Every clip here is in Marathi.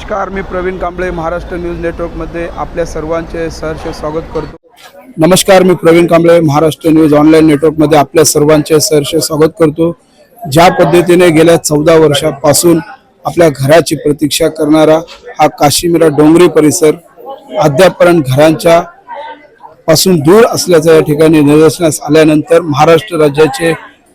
नमस्कार, मी प्रवीण कांबळे महाराष्ट्र न्यूज नेटवर्कमध्ये आपल्या सर्वांचे सहर्ष स्वागत करतो। नमस्कार, मी प्रवीण कांबळे महाराष्ट्र न्यूज ऑनलाईन नेटवर्कमध्ये आपल्या सर्वांचे सहर्ष स्वागत करतो। ज्या पद्धतीने गेल्या 14 वर्षापासून आपल्या घराची प्रतीक्षा करणारा हा काश्मीरा डोंगरी परिसर अद्यापपर्यंत घरांच्या पासून दूर असल्याचं या ठिकाणी निदर्शनास आल्यानंतर महाराष्ट्र राज्याचे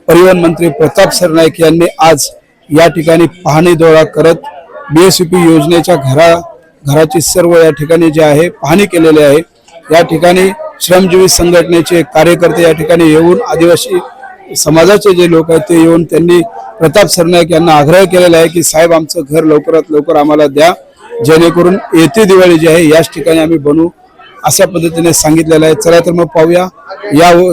परिवहन मंत्री प्रताप सरनाईक यांनी आज या ठिकाणी पाहणी दौरा करत बीएसयूपी योजनेच्या घराची सर्व या ठिकाणी जे आहे पाहणी केलेली आहे। या ठिकाणी श्रमजीवी संघटनेचे कार्यकर्ते या ठिकाणी येऊन आदिवासी समाजाचे जे लोक आहेत ते येऊन त्यांनी प्रताप सरनाईक यांना आग्रह केलेला आहे की साहेब आमचं घर लवकरात लवकर आम्हाला द्या, जेणेकरून येती दिवाळी जी आहे याच ठिकाणी आम्ही बनवू अशा पद्धतीने सांगितलेलं आहे। चला तर मग पाहूया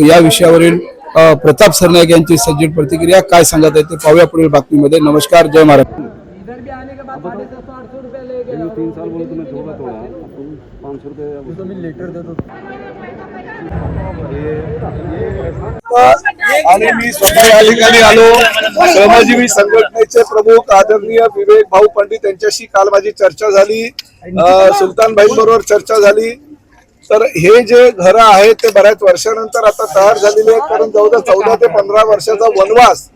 या विषयावरील प्रताप सरनाईक यांची सजीव प्रतिक्रिया काय सांगत आहे ते पाहूया पुढील बातमीमध्ये। नमस्कार, जय महाराष्ट्र। इधर भी आने के बाद 750-800 रुपये ले गए। 3 साल बोले तो मैं थोड़ा अपन 500 रुपये तो मैं लेटर दे दो। आणि मी स्वतः या ठिकाणी आलो। श्रमजीवी संघटनेचे प्रमुख आदरणीय विवेक भाऊ पंडित यांच्याशी काल माझी चर्चा झाली, सुलतान भाई बरोबर चर्चा झाली। तर हे जे घर आहेत ते बऱ्याच वर्षानंतर आता तयार झालेले आहेत, कारण जवळजवळ 14 ते 15 वर्षाचा वनवास,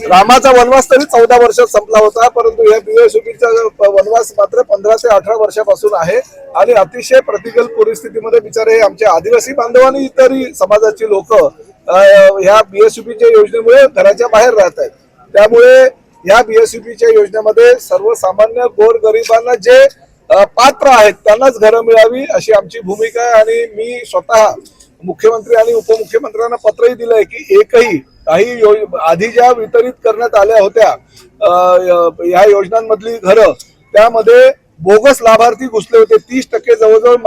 रामाचा वनवास तरी 14 वर्षात संपला होता, परंतु या बीएसयूपीचा वनवास मात्र 15 ते 18 वर्षापासून आहे। आणि अतिशय प्रतिकूल परिस्थितीमध्ये बिचारे आमचे आदिवासी बांधव आणि इतरही समाजाची लोक ह्या बीएसयूपीच्या योजनेमुळे घराच्या बाहेर राहत आहेत। त्यामुळे या बीएसयूपीच्या योजनेमध्ये सर्वसामान्य गोरगरिबांना जे पात्र आहेत त्यांनाच घरं मिळावी अशी आमची भूमिका आहे। आणि मी स्वतः मुख्यमंत्री आणि उपमुख्यमंत्र्यांना पत्रही दिलंय की एकही काही आधी ज्या वितरित करण्यात आल्या होत्या या योजनांमधली घरं त्यामध्ये बोगस लाभार्थी घुसले होते। 30% जवळजवळ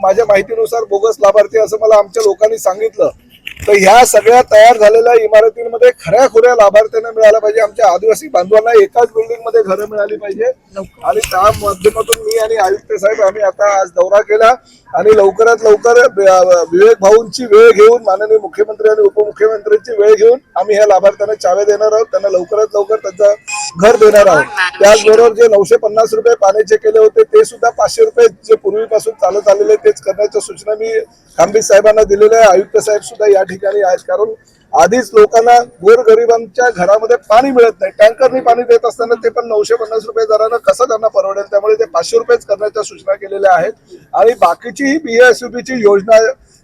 माझ्या माहितीनुसार बोगस लाभार्थी असं मला आमच्या लोकांनी सांगितलं। तर ह्या सगळ्या तयार झालेल्या इमारतींमध्ये खऱ्याखुऱ्या लाभार्थ्यांना मिळायला पाहिजे। आमच्या आदिवासी बांधवांना एकाच बिल्डिंग मध्ये घरं मिळाली पाहिजे। आणि त्या माध्यमातून मी आणि आयुक्त साहेब आम्ही आता आज दौरा केला आणि लवकरात लवकर विवेक भाऊंची वेळ घेऊन, माननीय मुख्यमंत्री आणि उपमुख्यमंत्र्यांची वेळ घेऊन आम्ही ह्या लाभार्थ्यांना चावे देणार आहोत, त्यांना लवकरात लवकर त्यांचं घर देणार आहोत। त्याचबरोबर जे 950 रुपये पाण्याचे केले होते ते सुद्धा 500 रुपये जे पूर्वीपासून चालत आलेले तेच करण्याच्या सूचना मी खांबी साहेबांना दिलेल्या आहे। आयुक्त साहेब सुद्धा या ठिकाणी आहेत, कारण आधीच लोकांना गोरगरिबांच्या घरामध्ये पाणी मिळत नाही। टँकरनी पाणी देत असताना ते पण 950 रुपये दरानं कसं त्यांना परवडेल, त्यामुळे ते 500 रुपयेच करण्याच्या सूचना केलेल्या आहेत। आणि बाकीची ही बीएसयूपीची योजना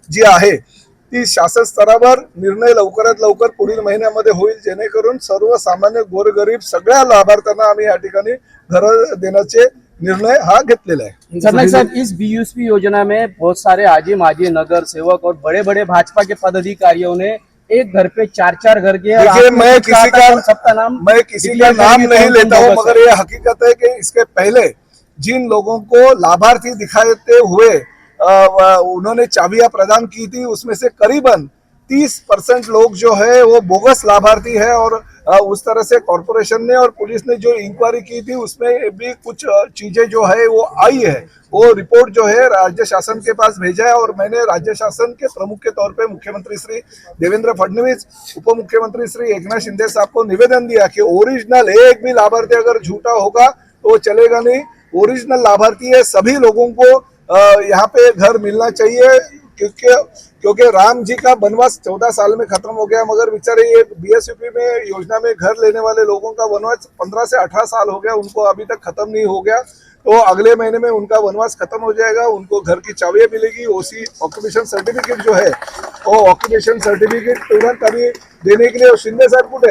जी आहे ती शासन स्तरावर निर्णय लवकरात लवकर पुढील महिन्यामध्ये होईल, जेणेकरून सर्वसामान्य गोरगरीब सगळ्या लाभार्थ्यांना आम्ही या ठिकाणी घरं देण्याचे निर्णय हा घेतलेला है। सरनाईक साहब, इस बीयूएसपी योजना में बहुत सारे आजी माजी नगर सेवक और बड़े बड़े भाजपा के पदाधिकारियों ने एक घर पे 4-4 घर के, देखिए मैं किसी का नाम नहीं लेता हूँ, मगर ये हकीकत है कि इसके पहले जिन लोगों को लाभार्थी दिखाते हुए उन्होंने चाबियां प्रदान की थी उसमें से करीबन 30% लोग जो है वो बोगस लाभार्थी है। और उस तरह से कॉर्पोरेशन ने और पुलिस ने जो इंक्वायरी की थी उसमें भी कुछ चीजें जो है वो आई है, वो रिपोर्ट जो है राज्य शासन के पास भेजा है। और मैंने राज्य शासन के प्रमुख के तौर पे मुख्यमंत्री श्री देवेंद्र फडणवीस, उप मुख्यमंत्री श्री एकनाथ शिंदे साहब को निवेदन दिया कि ओरिजिनल एक भी लाभार्थी अगर झूठा होगा तो चलेगा नहीं। ओरिजिनल लाभार्थी है, सभी लोगों को यहाँ पे घर मिलना चाहिए, क्योंकि राम जी का वनवास 14 साल में खत्म हो गया, मगर बेचारे ये बीएसयूपी में योजना में घर लेने वाले लोगों का वनवास 15 से 18 साल हो गया, उनको अभी तक खत्म नहीं हो गया। तो अगले महीने में उनका वनवास खत्म हो जाएगा, उनको घर की चाबियां मिलेगी। ओसी ऑक्यूपेशन सर्टिफिकेट जो है वो ऑक्यूपेशन सर्टिफिकेट तुरंत अभी देने के लिए शिंदे साहब कुछ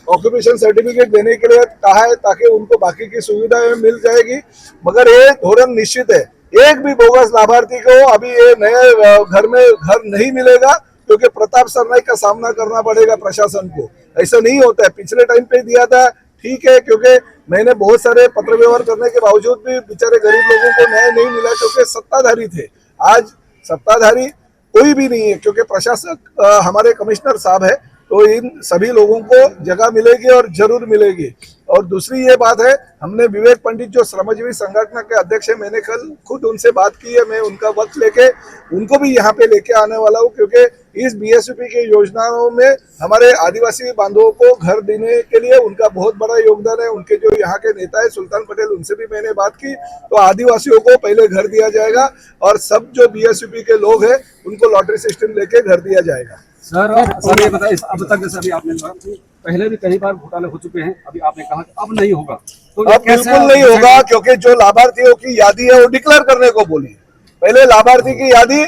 ऑक्यूपेशन सर्टिफिकेट देने के लिए कहा है, ताकि उनको बाकी की सुविधाएं मिल जाएगी। मगर ये धोरण निश्चित है, एक भी बोगस लाभार्थी को अभी ये नए घर में घर नहीं मिलेगा, क्योंकि प्रताप सरनाईक का सामना करना पड़ेगा प्रशासन को। ऐसा नहीं होता है, पिछले टाइम पे दिया था ठीक है, क्योंकि मैंने बहुत सारे पत्र व्यवहार करने के बावजूद भी बेचारे गरीब लोगों को न्याय नहीं मिला, क्योंकि सत्ताधारी थे। आज सत्ताधारी कोई भी नहीं है, क्योंकि प्रशासक हमारे कमिश्नर साहब है, तो इन सभी लोगों को जगह मिलेगी और जरूर मिलेगी। और दूसरी ये बात है, हमने विवेक पंडित जो श्रमजीवी संगठन के अध्यक्ष है, मैंने कल खुद उनसे बात की है। मैं उनका वक्त लेके उनको भी यहाँ पे लेके आने वाला हूँ, क्योंकि इस बीएसपी की योजनाओं में हमारे आदिवासी बांधवों को घर देने के लिए उनका बहुत बड़ा योगदान है। उनके जो यहाँ के नेता है सुल्तान पटेल, उनसे भी मैंने बात की, तो आदिवासियों को पहले घर दिया जाएगा और सब जो बीएसपी के लोग हैं उनको लॉटरी सिस्टम लेके घर दिया जाएगा। सर ये बताइए, अब तक जैसे अभी आपने कहा कि पहले भी कई बार घोटाले हो चुके हैं, अभी आपने कहा कि अब नहीं होगा, तो ये अब कैसे बिल्कुल नहीं होगा, क्योंकि जो लाभार्थियों की यादी है वो डिक्लेयर करने को बोली। पहले लाभार्थी की यादी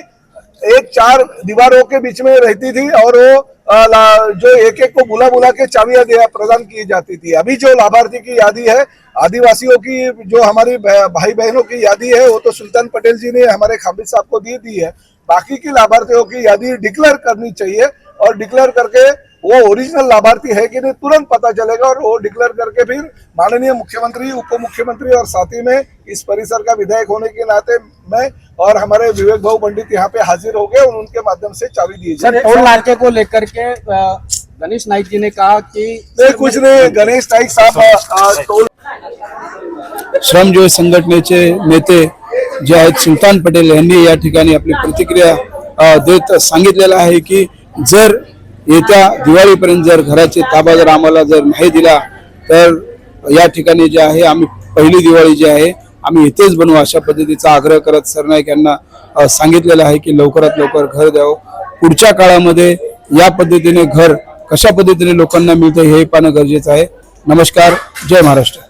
एक 4 दीवारों के बीच में रहती थी और वो जो एक को बुला बुला के चाबियां प्रदान की जाती थी। अभी जो लाभार्थी की यादी है, आदिवासियों की जो हमारी भाई बहनों की यादी है, वो तो सुल्तान पटेल जी ने हमारे खाबिद साहब को दी है। बाकी की लाभार्थियों की यादी डिक्लेयर करनी चाहिए और डिक्लेयर करके वो ओरिजिनल लाभार्थी है कि नहीं तुरंत पता चलेगा और वो डिक्लेयर करके फिर माननीय मुख्यमंत्री, उप मुख्यमंत्री और साथ ही में इस परिसर का विधायक होने के नाते मैं और हमारे विवेक भाऊ पंडित यहाँ पे हाजिर हो गए और उनके माध्यम से चाबी दी सर जाए। टोल नाके को लेकर के गणेश नाइक जी ने कहा कि नहीं, कुछ नहीं, गणेश नाईक साहब टोल श्रमजीवी संघटनेचे नेते जे आहेत सुलतान पटेल यांनी या ठिकाणी आपली प्रतिक्रिया देत सांगितलेलं आहे की जर येत्या दिवाळीपर्यंत जर घराचे ताबा जर आम्हाला जर नाही दिला तर या ठिकाणी जे आहे आम्ही पहिली दिवाळी जी आहे आम्ही इथेच बनवू, अशा पद्धतीचा आग्रह करत सरनाईक यांना सांगितलेलं आहे की लवकरात लवकर घर द्यावं। पुढच्या काळामध्ये या पद्धतीने घर कशा पद्धतीने लोकांना मिळतं हे पाहणं गरजेचं आहे। नमस्कार, जय महाराष्ट्र।